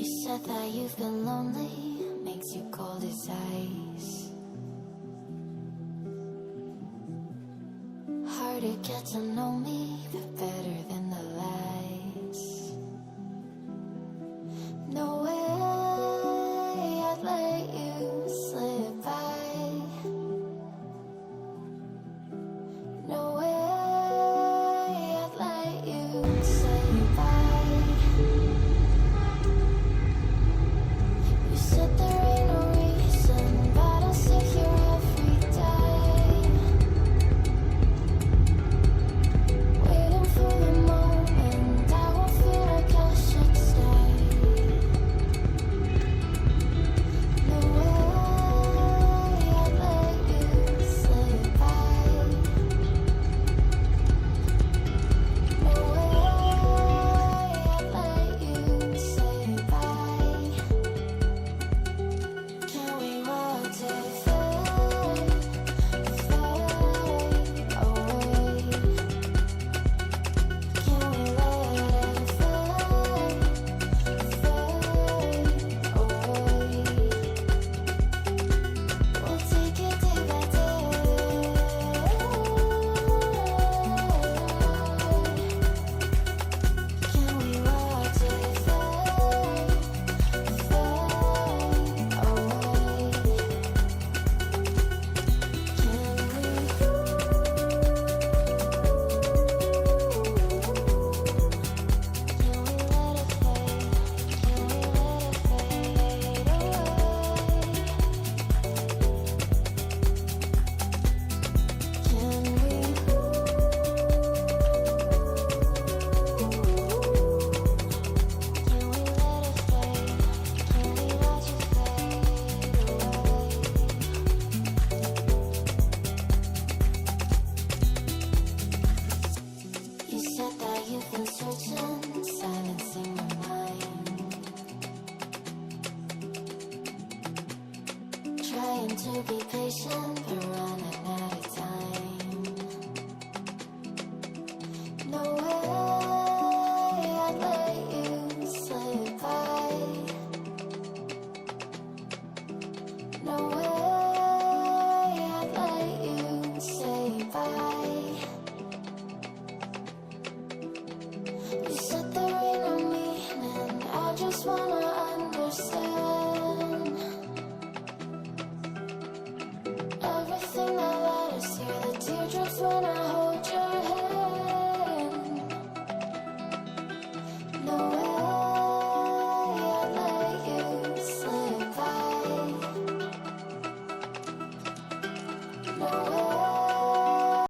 You said that you've been lonely, makes you cold as ice. Hard to get to know me, but better than the lies. No way I'd let you slip by. No way I'd let you say bye. You said there ain't no reason, but I'll sit here every day, waiting for the moment I won't feel like I should stay. No way I'd let you slip by. No way I'd let you say bye. Can we watch it fade, fade away? Can we let it fade, fade away? We'll take it day by day. Can we watch it fade, fade away? You said that you've been searching, silencing your mind, trying to be patient, but running out of time. No way I'd let you slip by. No way I'd let you say bye. You said there ain't no meaning, I just wanna understand everything that led us here, the teardrops when I hold your hand. No way I'd let you slip by. No